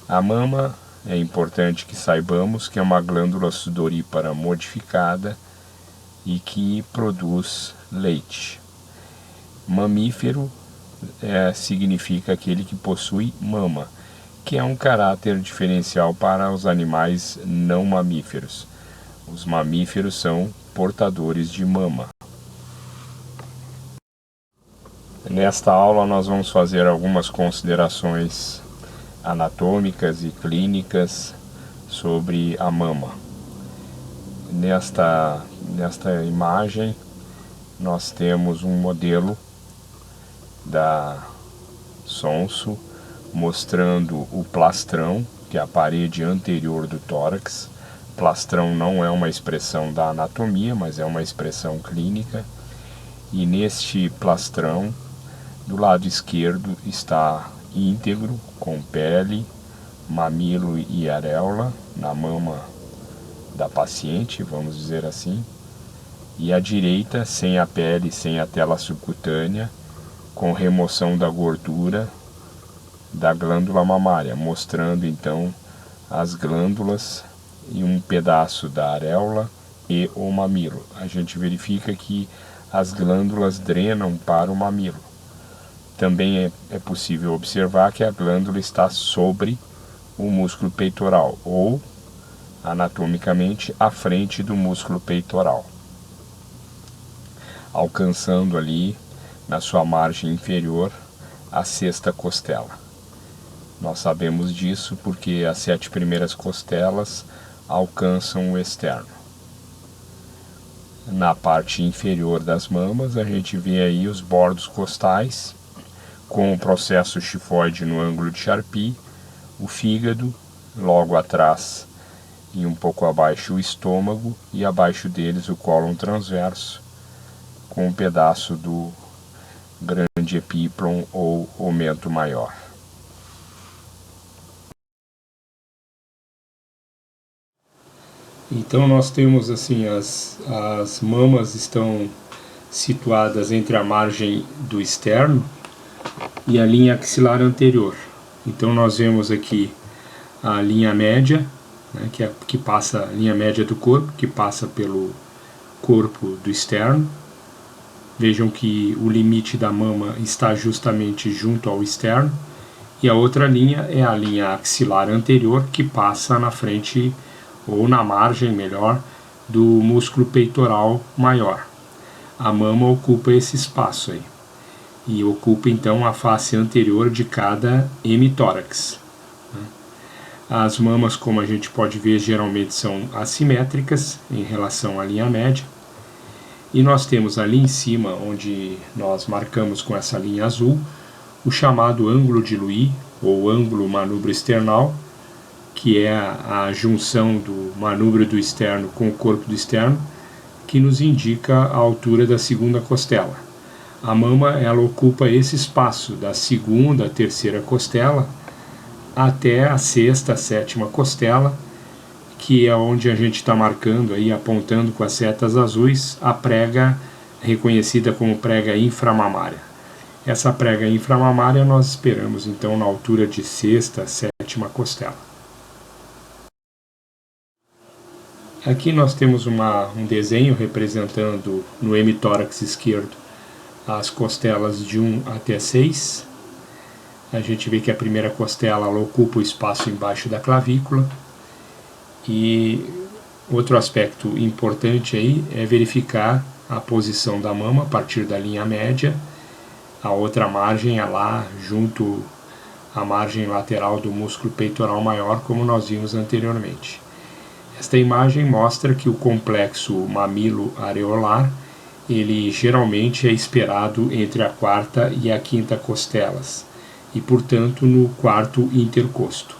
A mama, é importante que saibamos que é uma glândula sudorípara modificada e que produz leite. Mamífero significa aquele que possui mama, que é um caráter diferencial para os animais não mamíferos. Os mamíferos são portadores de mama. Nesta aula nós vamos fazer algumas considerações anatômicas e clínicas sobre a mama. Nesta imagem nós temos um modelo da Sonso mostrando o plastrão, que é a parede anterior do tórax. Plastrão não é uma expressão da anatomia, mas é uma expressão clínica. E neste plastrão, do lado esquerdo está íntegro, com pele, mamilo e areola, na mama da paciente, vamos dizer assim. E à direita, sem a pele, sem a tela subcutânea, com remoção da gordura da glândula mamária, mostrando então as glândulas e um pedaço da areola e o mamilo. A gente verifica que as glândulas drenam para o mamilo. Também é possível observar que a glândula está sobre o músculo peitoral, ou anatomicamente à frente do músculo peitoral, alcançando ali na sua margem inferior a sexta costela. Nós sabemos disso porque as 7 primeiras costelas alcançam o externo. Na parte inferior das mamas a gente vê aí os bordos costais com o processo chifoide no ângulo de Charpy, o fígado, logo atrás e um pouco abaixo o estômago e abaixo deles o cólon transverso com um pedaço do grande epíplon ou aumento maior. Então nós temos assim, as mamas estão situadas entre a margem do externo e a linha axilar anterior. Então nós vemos aqui a linha média, né, que passa a linha média do corpo, que passa pelo corpo do externo. Vejam que o limite da mama está justamente junto ao externo. E a outra linha é a linha axilar anterior, que passa na frente, ou na margem, melhor, do músculo peitoral maior. A mama ocupa esse espaço aí. E ocupa então a face anterior de cada hemitórax. As mamas, como a gente pode ver, geralmente são assimétricas em relação à linha média. E nós temos ali em cima, onde nós marcamos com essa linha azul, o chamado ângulo de Louis, ou ângulo manubro external, que é a junção do manubrio do externo com o corpo do externo, que nos indica a altura da segunda costela. A mama, ela ocupa esse espaço da segunda, terceira costela até a sexta, sétima costela, que é onde a gente está marcando aí, apontando com as setas azuis, a prega reconhecida como prega inframamária. Essa prega inframamária nós esperamos então na altura de sexta, sétima costela. Aqui nós temos um desenho representando no hemitórax esquerdo as costelas de 1 até 6. A gente vê que a primeira costela ela ocupa o espaço embaixo da clavícula. E outro aspecto importante aí é verificar a posição da mama a partir da linha média. A outra margem é lá junto à margem lateral do músculo peitoral maior, como nós vimos anteriormente. Esta imagem mostra que o complexo mamilo-areolar ele geralmente é esperado entre a quarta e a quinta costelas e, portanto, no quarto intercosto.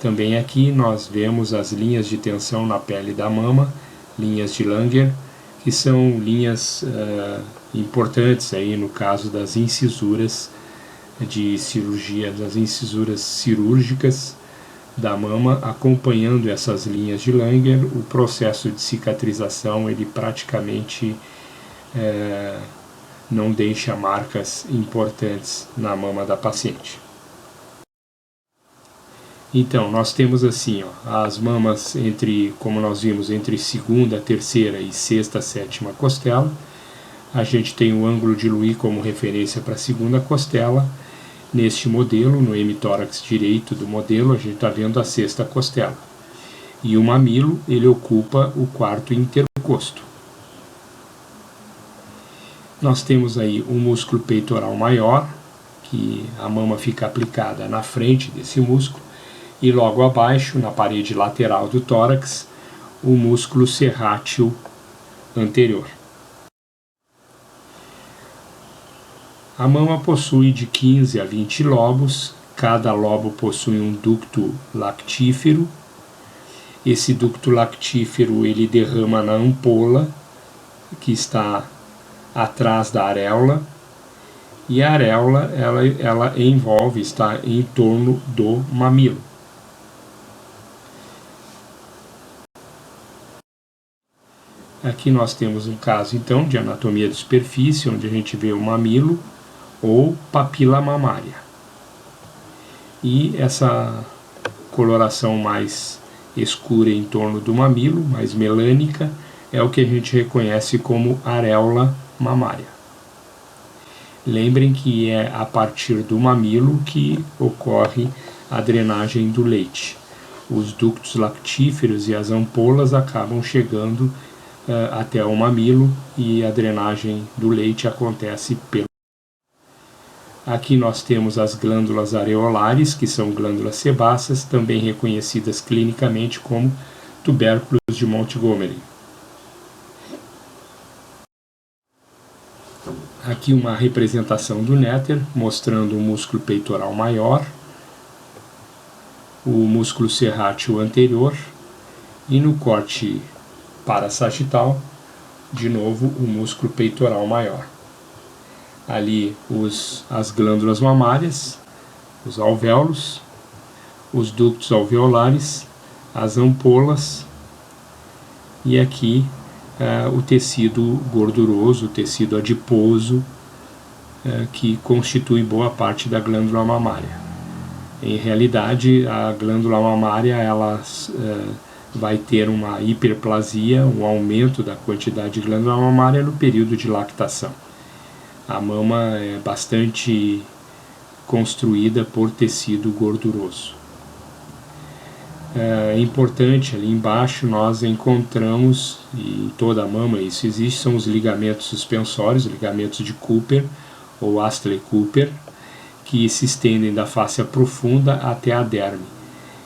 Também aqui nós vemos as linhas de tensão na pele da mama, linhas de Langer, que são linhas importantes aí no caso das incisuras de cirurgia, das incisuras cirúrgicas da mama. Acompanhando essas linhas de Langer, o processo de cicatrização ele praticamente não deixa marcas importantes na mama da paciente. Então, nós temos assim, ó, as mamas entre, como nós vimos, entre segunda, terceira e sexta, sétima costela. A gente tem o ângulo de Louis como referência para a segunda costela. Neste modelo, no hemitórax direito do modelo, a gente está vendo a sexta costela. E o mamilo, ele ocupa o quarto intercosto. Nós temos aí o músculo peitoral maior, que a mama fica aplicada na frente desse músculo, e logo abaixo, na parede lateral do tórax, o músculo serrátil anterior. A mama possui de 15 a 20 lobos, cada lobo possui um ducto lactífero. Esse ducto lactífero ele derrama na ampola, que está atrás da areola, e a areola ela envolve, está em torno do mamilo. Aqui nós temos um caso, então, de anatomia de superfície, onde a gente vê o mamilo ou papila mamária. E essa coloração mais escura em torno do mamilo, mais melânica, é o que a gente reconhece como areola mamária. Lembrem que é a partir do mamilo que ocorre a drenagem do leite. Os ductos lactíferos e as ampolas acabam chegando até o mamilo e a drenagem do leite acontece pelo. Aqui nós temos as glândulas areolares, que são glândulas sebáceas, também reconhecidas clinicamente como tubérculos de Montgomery. Aqui uma representação do néter, mostrando o músculo peitoral maior, o músculo serrátil anterior, e no corte parasagital, de novo, o músculo peitoral maior. Ali as glândulas mamárias, os alvéolos, os ductos alveolares, as ampolas, e aqui o tecido gorduroso, o tecido adiposo, que constitui boa parte da glândula mamária. Em realidade, a glândula mamária ela vai ter uma hiperplasia, um aumento da quantidade de glândula mamária no período de lactação. A mama é bastante construída por tecido gorduroso. É importante, ali embaixo nós encontramos, e em toda a mama isso existe, são os ligamentos suspensórios, ligamentos de Cooper ou Astley-Cooper, que se estendem da fáscia profunda até a derme.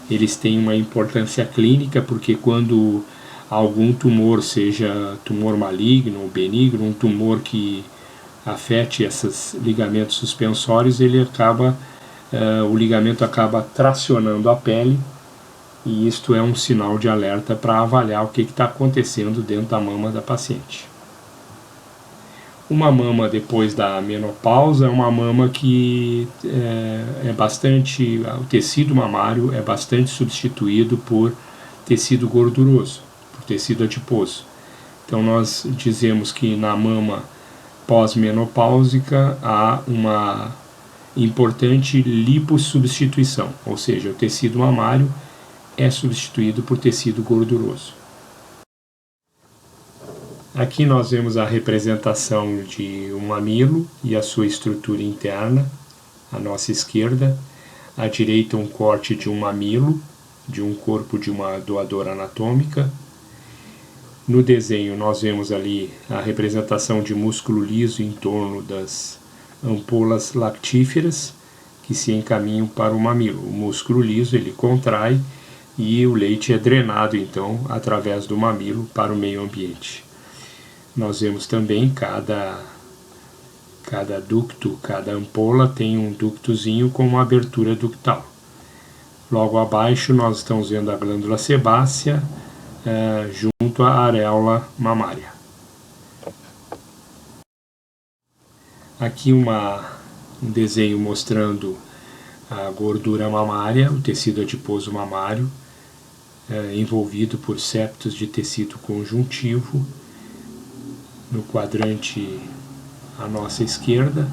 Eles têm uma importância clínica porque quando algum tumor, seja tumor maligno ou benigno, um tumor que afete esses ligamentos suspensórios, o ligamento acaba tracionando a pele, e isto é um sinal de alerta para avaliar o que está acontecendo dentro da mama da paciente. Uma mama depois da menopausa é uma mama que o tecido mamário é bastante substituído por tecido gorduroso, por tecido adiposo. Então nós dizemos que na mama pós-menopáusica há uma importante lipossubstituição, ou seja, o tecido mamário é substituído por tecido gorduroso. Aqui nós vemos a representação de um mamilo e a sua estrutura interna, à nossa esquerda. À direita, um corte de um mamilo, de um corpo de uma doadora anatômica. No desenho, nós vemos ali a representação de músculo liso em torno das ampolas lactíferas, que se encaminham para o mamilo. O músculo liso ele contrai e o leite é drenado, então, através do mamilo para o meio ambiente. Nós vemos também cada ducto, cada ampola tem um ductozinho com uma abertura ductal. Logo abaixo nós estamos vendo a glândula sebácea junto à areola mamária. Aqui um desenho mostrando a gordura mamária, o tecido adiposo mamário, envolvido por septos de tecido conjuntivo. No quadrante à nossa esquerda,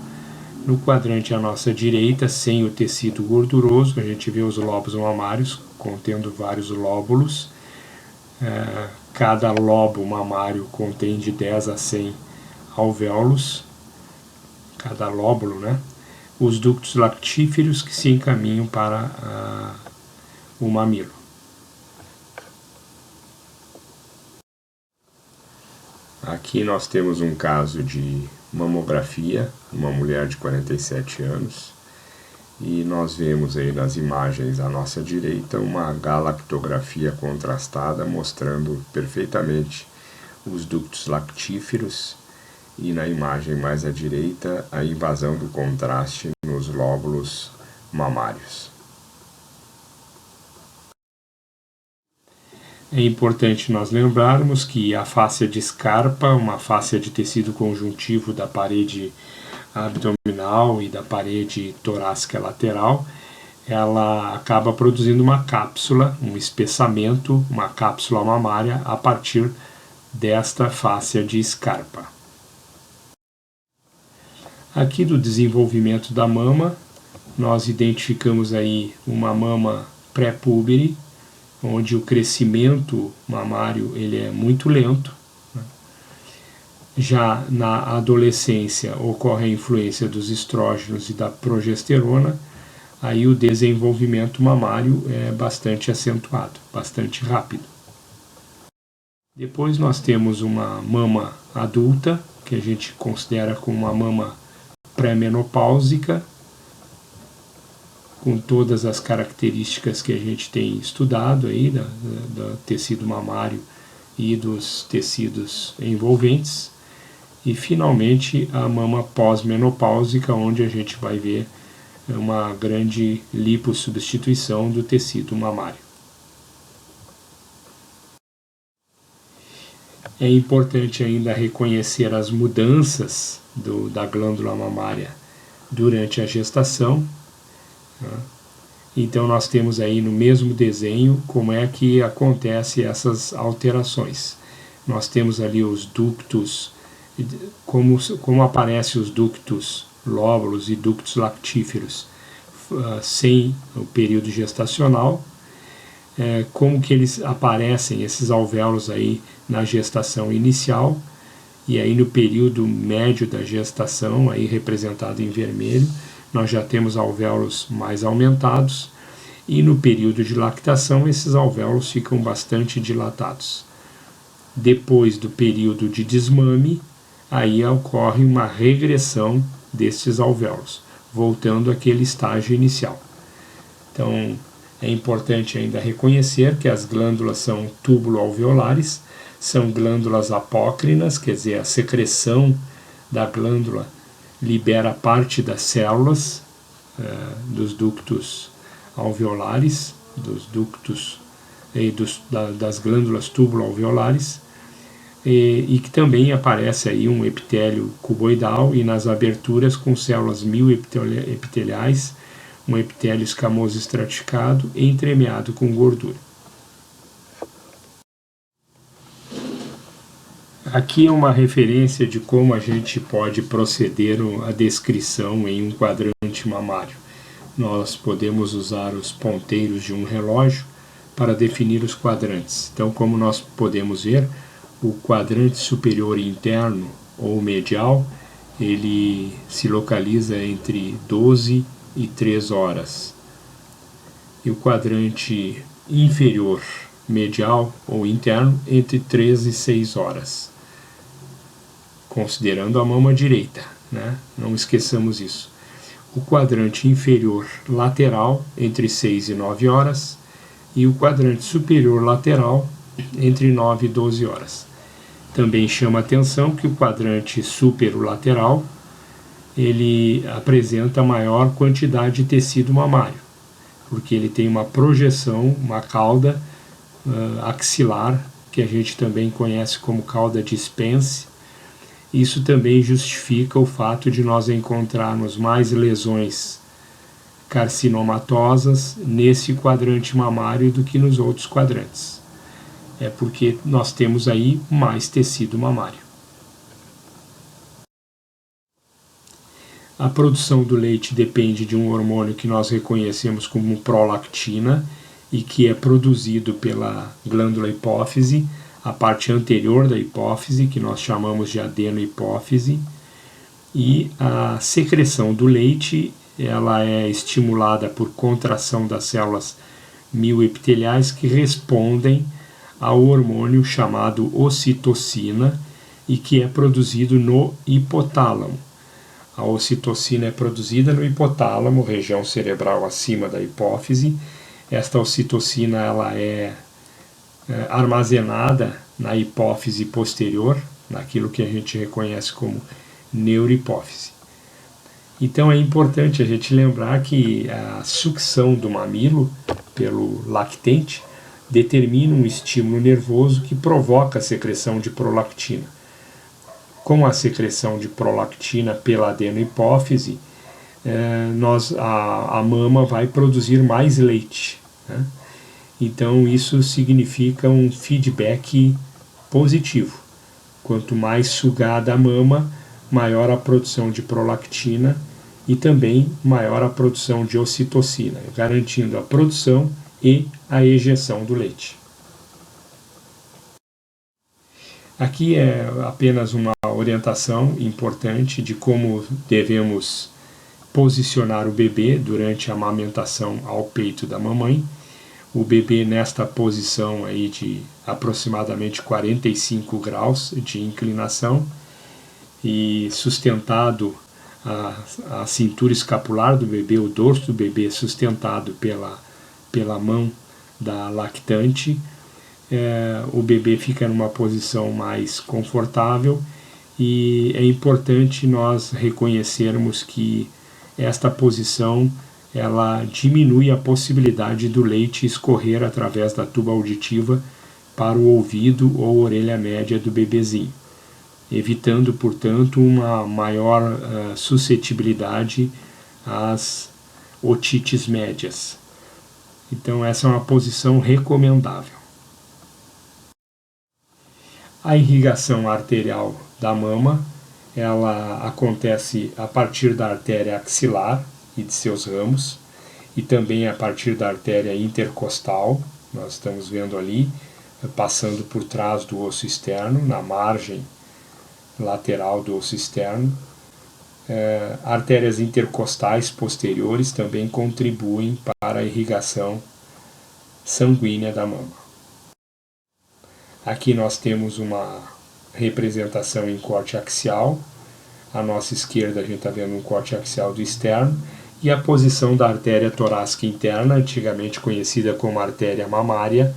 No quadrante à nossa direita, sem o tecido gorduroso, a gente vê os lobos mamários contendo vários lóbulos. Cada lobo mamário contém de 10 a 100 alvéolos, cada lóbulo, né? Os ductos lactíferos que se encaminham para o mamilo. Aqui nós temos um caso de mamografia, uma mulher de 47 anos, e nós vemos aí nas imagens à nossa direita uma galactografia contrastada mostrando perfeitamente os ductos lactíferos, e na imagem mais à direita a invasão do contraste nos lóbulos mamários. É importante nós lembrarmos que a fáscia de Scarpa, uma fáscia de tecido conjuntivo da parede abdominal e da parede torácica lateral, ela acaba produzindo uma cápsula, um espessamento, uma cápsula mamária a partir desta fáscia de Scarpa. Aqui do desenvolvimento da mama, nós identificamos aí uma mama pré-púbere, onde o crescimento mamário ele é muito lento. Já na adolescência ocorre a influência dos estrógenos e da progesterona, aí o desenvolvimento mamário é bastante acentuado, bastante rápido. Depois nós temos uma mama adulta, que a gente considera como uma mama pré-menopáusica, com todas as características que a gente tem estudado aí, do tecido mamário e dos tecidos envolventes. E finalmente a mama pós-menopáusica, onde a gente vai ver uma grande lipossubstituição do tecido mamário. É importante ainda reconhecer as mudanças da glândula mamária durante a gestação. Então nós temos aí no mesmo desenho como é que acontecem essas alterações. Nós temos ali os ductos, como aparecem os ductos lóbulos e ductos lactíferos sem o período gestacional, como que eles aparecem, esses alvéolos aí na gestação inicial, e aí no período médio da gestação, aí representado em vermelho, nós já temos alvéolos mais aumentados, e no período de lactação esses alvéolos ficam bastante dilatados. Depois do período de desmame, aí ocorre uma regressão destes alvéolos, voltando àquele estágio inicial. Então, é importante ainda reconhecer que as glândulas são túbulo-alveolares, são glândulas apócrinas, quer dizer, a secreção da glândula libera parte das células dos ductos alveolares, dos ductos das glândulas túbulo-alveolares, e que também aparece aí um epitélio cuboidal e nas aberturas com células mioepiteliais, um epitélio escamoso estratificado entremeado com gordura. Aqui é uma referência de como a gente pode proceder a descrição em um quadrante mamário. Nós podemos usar os ponteiros de um relógio para definir os quadrantes. Então, como nós podemos ver, o quadrante superior interno ou medial, ele se localiza entre 12 e 3 horas. E o quadrante inferior medial ou interno entre 3 e 6 horas. Considerando a mama direita, né? Não esqueçamos isso. O quadrante inferior lateral entre 6 e 9 horas e o quadrante superior lateral entre 9 e 12 horas. Também chama atenção que o quadrante superolateral ele apresenta maior quantidade de tecido mamário, porque ele tem uma projeção, uma cauda axilar, que a gente também conhece como cauda de Spence. Isso também justifica o fato de nós encontrarmos mais lesões carcinomatosas nesse quadrante mamário do que nos outros quadrantes. É porque nós temos aí mais tecido mamário. A produção do leite depende de um hormônio que nós reconhecemos como prolactina e que é produzido pela glândula hipófise, a parte anterior da hipófise, que nós chamamos de adenohipófise, e a secreção do leite ela é estimulada por contração das células mioepiteliais que respondem ao hormônio chamado ocitocina e que é produzido no hipotálamo. A ocitocina é produzida no hipotálamo, região cerebral acima da hipófise. Esta ocitocina ela é armazenada na hipófise posterior, naquilo que a gente reconhece como neurohipófise. Então é importante a gente lembrar que a sucção do mamilo pelo lactente determina um estímulo nervoso que provoca a secreção de prolactina. Com a secreção de prolactina pela adenohipófise, a mama vai produzir mais leite, né? Então isso significa um feedback positivo. Quanto mais sugada a mama, maior a produção de prolactina e também maior a produção de ocitocina, garantindo a produção e a ejeção do leite. Aqui é apenas uma orientação importante de como devemos posicionar o bebê durante a amamentação ao peito da mamãe. O bebê nesta posição aí de aproximadamente 45 graus de inclinação e sustentado a cintura escapular do bebê, o dorso do bebê sustentado pela mão da lactante. O bebê fica numa posição mais confortável e é importante nós reconhecermos que esta posição ela diminui a possibilidade do leite escorrer através da tuba auditiva para o ouvido ou orelha média do bebezinho, evitando, portanto, uma maior suscetibilidade às otites médias. Então essa é uma posição recomendável. A irrigação arterial da mama, ela acontece a partir da artéria axilar e de seus ramos, e também a partir da artéria intercostal, nós estamos vendo ali, passando por trás do osso externo, na margem lateral do osso externo. Artérias intercostais posteriores também contribuem para a irrigação sanguínea da mama. Aqui nós temos uma representação em corte axial. À nossa esquerda a gente está vendo um corte axial do externo e a posição da artéria torácica interna, antigamente conhecida como artéria mamária,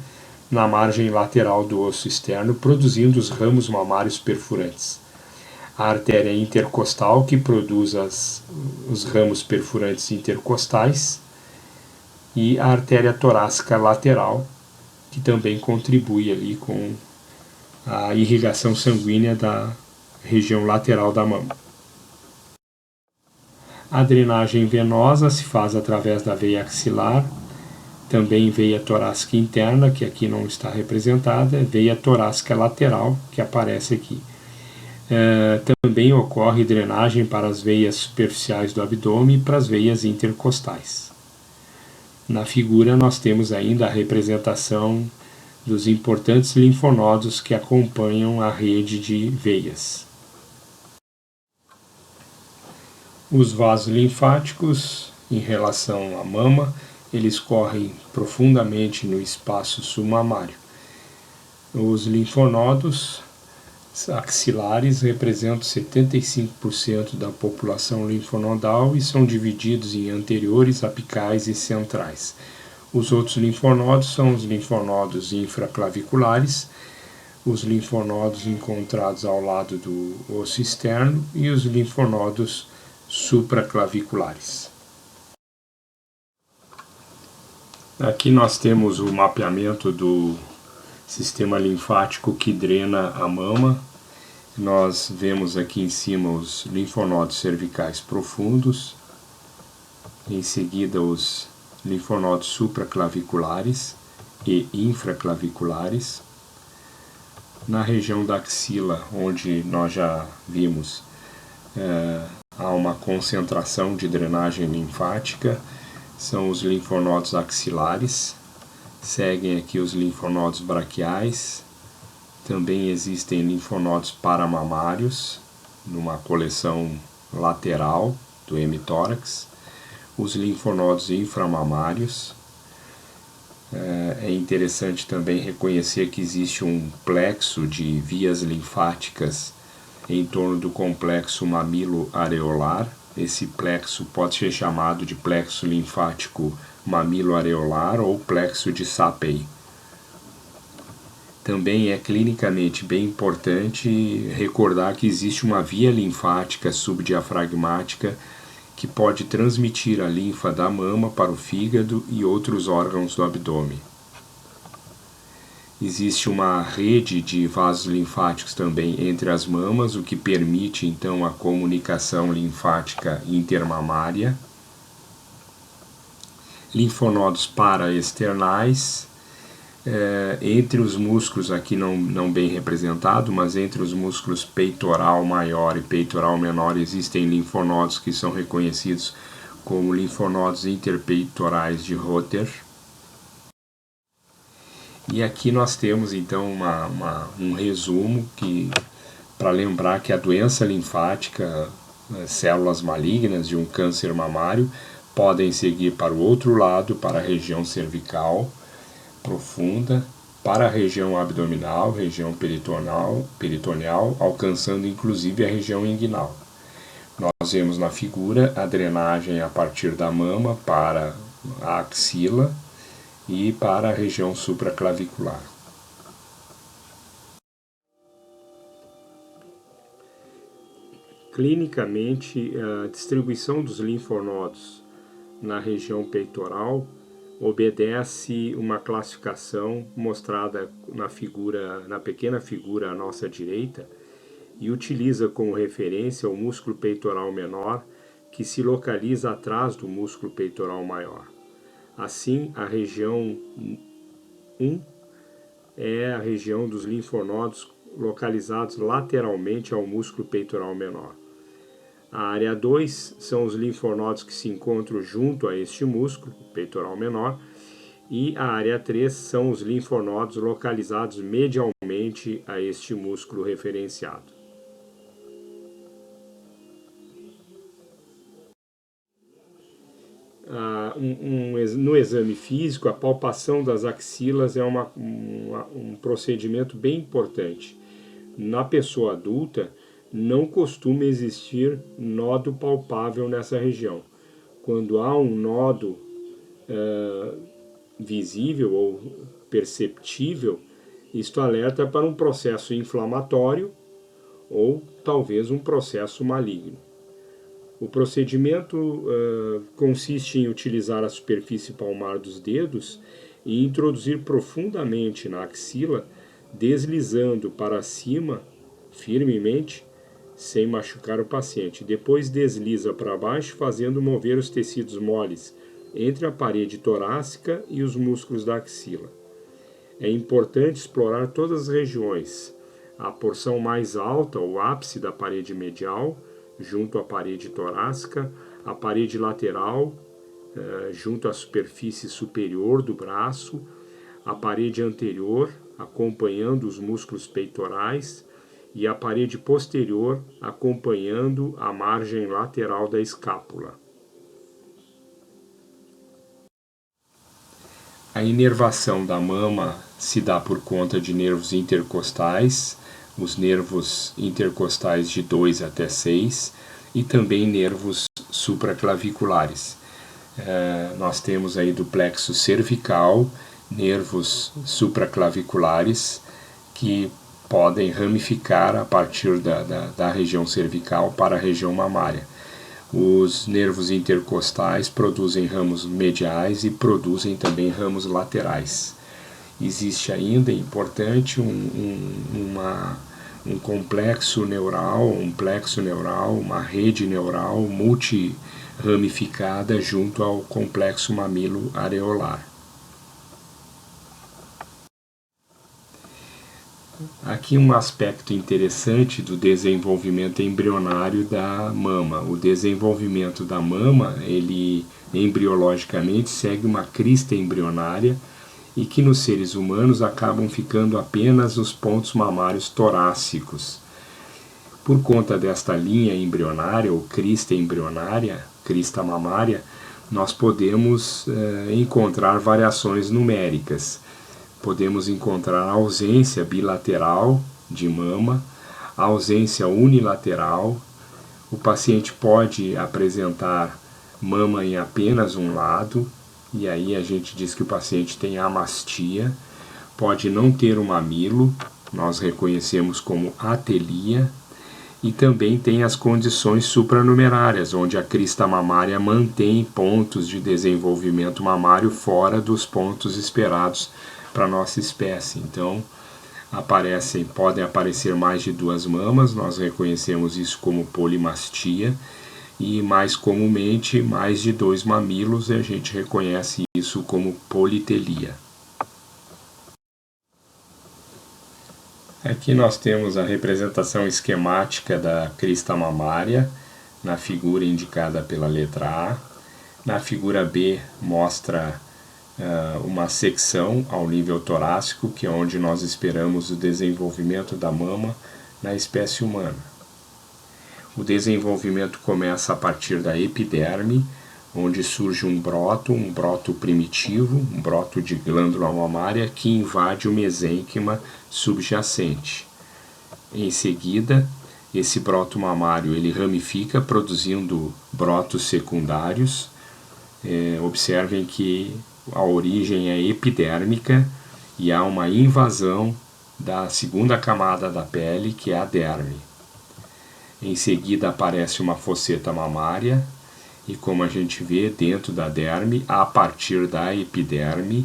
na margem lateral do osso externo, produzindo os ramos mamários perfurantes. A artéria intercostal, que produz os ramos perfurantes intercostais, e a artéria torácica lateral, que também contribui ali com a irrigação sanguínea da região lateral da mama. A drenagem venosa se faz através da veia axilar, também veia torácica interna, que aqui não está representada, veia torácica lateral, que aparece aqui. Também ocorre drenagem para as veias superficiais do abdômen e para as veias intercostais. Na figura nós temos ainda a representação dos importantes linfonodos que acompanham a rede de veias. Os vasos linfáticos, em relação à mama, eles correm profundamente no espaço submamário. Os linfonodos axilares representam 75% da população linfonodal e são divididos em anteriores, apicais e centrais. Os outros linfonodos são os linfonodos infraclaviculares, os linfonodos encontrados ao lado do osso externo e os linfonodos supraclaviculares. Aqui nós temos o mapeamento do sistema linfático que drena a mama. Nós vemos aqui em cima os linfonodos cervicais profundos, em seguida os linfonodos supraclaviculares e infraclaviculares. Na região da axila, onde nós já vimos há uma concentração de drenagem linfática, são os linfonodos axilares, seguem aqui os linfonodos braquiais, também existem linfonodos paramamários, numa coleção lateral do hemitórax, os linfonodos inframamários. É interessante também reconhecer que existe um plexo de vias linfáticas em torno do complexo mamilo-areolar. Esse plexo pode ser chamado de plexo linfático mamilo-areolar ou plexo de Sapei. Também é clinicamente bem importante recordar que existe uma via linfática subdiafragmática que pode transmitir a linfa da mama para o fígado e outros órgãos do abdômen. Existe uma rede de vasos linfáticos também entre as mamas, o que permite então a comunicação linfática intermamária. Linfonodos paraesternais, entre os músculos, aqui não bem representado, mas entre os músculos peitoral maior e peitoral menor existem linfonodos que são reconhecidos como linfonodos interpeitorais de Rotter. E aqui nós temos então um resumo para lembrar que a doença linfática, células malignas de um câncer mamário, podem seguir para o outro lado, para a região cervical profunda, para a região abdominal, região peritoneal, alcançando inclusive a região inguinal. Nós vemos na figura a drenagem a partir da mama para a axila e para a região supraclavicular. Clinicamente, a distribuição dos linfonodos na região peitoral obedece uma classificação mostrada na pequena figura à nossa direita e utiliza como referência o músculo peitoral menor, que se localiza atrás do músculo peitoral maior. Assim, a região 1 é a região dos linfonodos localizados lateralmente ao músculo peitoral menor. A área 2 são os linfonodos que se encontram junto a este músculo, peitoral menor, e a área 3 são os linfonodos localizados medialmente a este músculo referenciado. No exame físico, a palpação das axilas é um procedimento bem importante. Na pessoa adulta, não costuma existir nódo palpável nessa região. Quando há um nódo visível ou perceptível, isto alerta para um processo inflamatório ou talvez um processo maligno. O procedimento consiste em utilizar a superfície palmar dos dedos e introduzir profundamente na axila, deslizando para cima firmemente, sem machucar o paciente. Depois desliza para baixo, fazendo mover os tecidos moles entre a parede torácica e os músculos da axila. É importante explorar todas as regiões. A porção mais alta, o ápice da parede medial, junto à parede torácica, a parede lateral, junto à superfície superior do braço, a parede anterior, acompanhando os músculos peitorais, e a parede posterior, acompanhando a margem lateral da escápula. A inervação da mama se dá por conta de nervos intercostais, os nervos intercostais de 2 até 6 e também nervos supraclaviculares. Nós temos aí do plexo cervical, nervos supraclaviculares que podem ramificar a partir da região cervical para a região mamária. Os nervos intercostais produzem ramos mediais e produzem também ramos laterais. Existe ainda, importante, um complexo neural, um plexo neural, uma rede neural multiramificada junto ao complexo mamilo-areolar. Aqui um aspecto interessante do desenvolvimento embrionário da mama. O desenvolvimento da mama, ele embriologicamente segue uma crista embrionária e que nos seres humanos acabam ficando apenas os pontos mamários torácicos. Por conta desta linha embrionária ou crista embrionária, crista mamária, nós podemos encontrar variações numéricas. Podemos encontrar a ausência bilateral de mama, a ausência unilateral. O paciente pode apresentar mama em apenas um lado, e aí a gente diz que o paciente tem amastia. Pode não ter um mamilo, nós reconhecemos como atelia, e também tem as condições supranumerárias, onde a crista mamária mantém pontos de desenvolvimento mamário fora dos pontos esperados para a nossa espécie. Então, podem aparecer mais de 2 mamas, nós reconhecemos isso como polimastia, e mais comumente mais de 2 mamilos, e a gente reconhece isso como politelia. Aqui nós temos a representação esquemática da crista mamária, na figura indicada pela letra A. Na figura B mostra uma secção ao nível torácico, que é onde nós esperamos o desenvolvimento da mama na espécie humana. O desenvolvimento começa a partir da epiderme, onde surge um broto primitivo, um broto de glândula mamária que invade o mesênquima subjacente. Em seguida, esse broto mamário ele ramifica, produzindo brotos secundários. Observem que a origem é epidérmica e há uma invasão da segunda camada da pele, que é a derme. Em seguida aparece uma fosseta mamária, e como a gente vê dentro da derme, a partir da epiderme,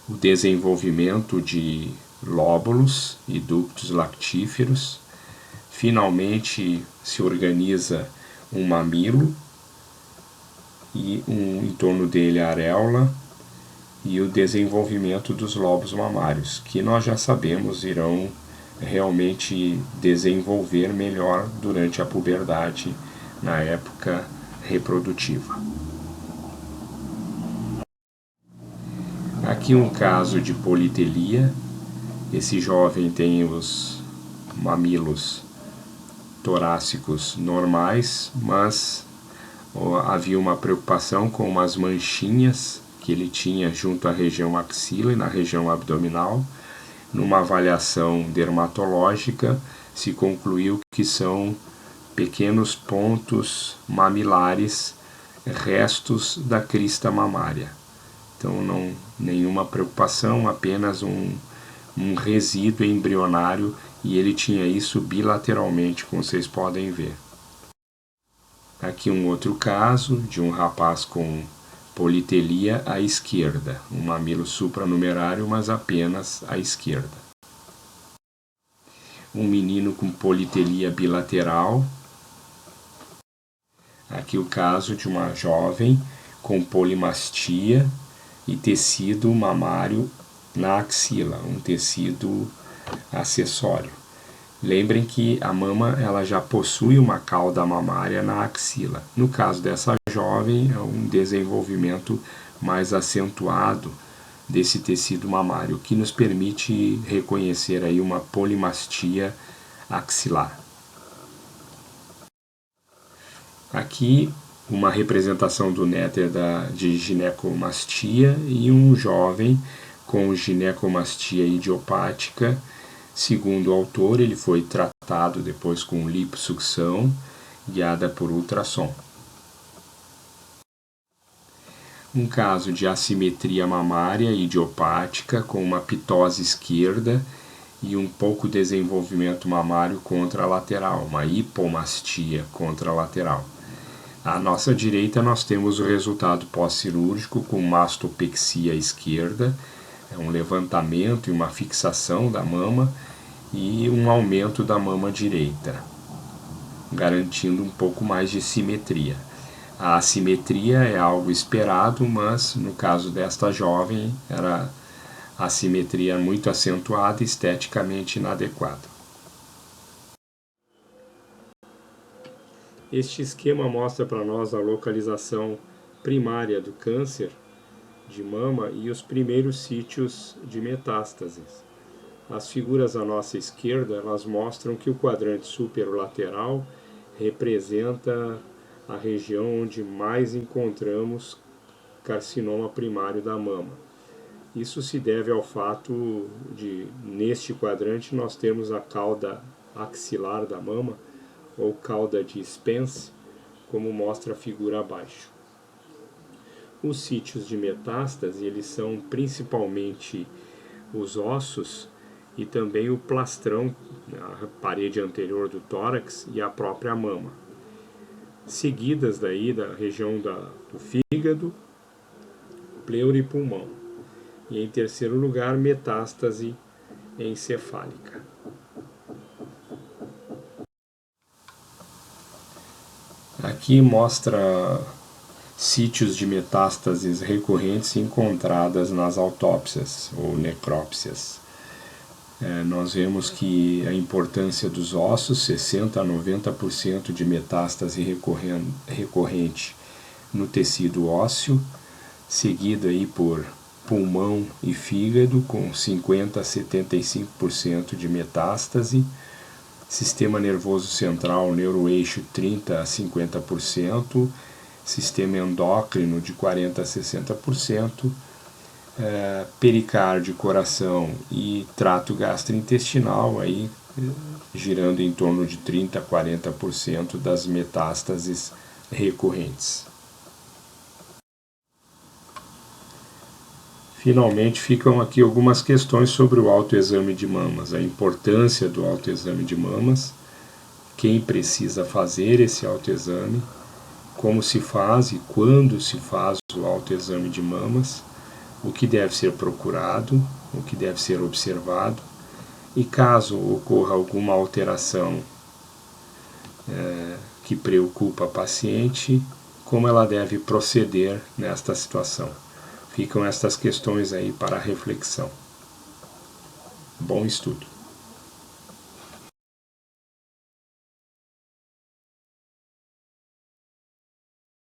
o desenvolvimento de lóbulos e ductos lactíferos. Finalmente se organiza um mamilo e em torno dele a areola e o desenvolvimento dos lobos mamários, que nós já sabemos irão realmente desenvolver melhor durante a puberdade, na época reprodutiva. Aqui um caso de politelia. Esse jovem tem os mamilos torácicos normais, mas havia uma preocupação com umas manchinhas que ele tinha junto à região axila e na região abdominal. Numa avaliação dermatológica, se concluiu que são pequenos pontos mamilares, restos da crista mamária. Então, nenhuma preocupação, apenas um resíduo embrionário, e ele tinha isso bilateralmente, como vocês podem ver. Aqui um outro caso de um rapaz com politelia à esquerda, um mamilo supranumerário, mas apenas à esquerda. Um menino com politelia bilateral. Aqui o caso de uma jovem com polimastia e tecido mamário na axila, um tecido acessório. Lembrem que a mama ela já possui uma cauda mamária na axila. No caso dessa jovem, é um desenvolvimento mais acentuado desse tecido mamário, que nos permite reconhecer aí uma polimastia axilar. Aqui uma representação do néter de ginecomastia e um jovem com ginecomastia idiopática. Segundo o autor, ele foi tratado depois com liposucção guiada por ultrassom. Um caso de assimetria mamária idiopática com uma pitose esquerda e um pouco desenvolvimento mamário contralateral, uma hipomastia contralateral. À nossa direita nós temos o resultado pós-cirúrgico com mastopexia esquerda, um levantamento e uma fixação da mama e um aumento da mama direita, garantindo um pouco mais de simetria. A assimetria é algo esperado, mas no caso desta jovem era assimetria muito acentuada e esteticamente inadequada. Este esquema mostra para nós a localização primária do câncer de mama e os primeiros sítios de metástases. As figuras à nossa esquerda, elas mostram que o quadrante superolateral representa a região onde mais encontramos carcinoma primário da mama. Isso se deve ao fato de, neste quadrante, nós temos a cauda axilar da mama, ou cauda de Spence, como mostra a figura abaixo. Os sítios de metástase, eles são principalmente os ossos e também o plastrão, a parede anterior do tórax e a própria mama. Seguidas daí da região do fígado, pleura e pulmão. E em terceiro lugar, metástase encefálica. Aqui mostra sítios de metástases recorrentes encontradas nas autópsias ou necrópsias. Nós vemos que a importância dos ossos, 60 a 90% de metástase recorrente no tecido ósseo, seguido aí por pulmão e fígado com 50 a 75% de metástase, sistema nervoso central, neuroeixo 30 a 50%, sistema endócrino de 40 a 60%, pericárdio, coração e trato gastrointestinal, aí, girando em torno de 30 a 40% das metástases recorrentes. Finalmente, ficam aqui algumas questões sobre o autoexame de mamas, a importância do autoexame de mamas, quem precisa fazer esse autoexame, como se faz e quando se faz o autoexame de mamas, o que deve ser procurado, o que deve ser observado, e caso ocorra alguma alteração que preocupa a paciente, como ela deve proceder nesta situação. Ficam estas questões aí para reflexão. Bom estudo.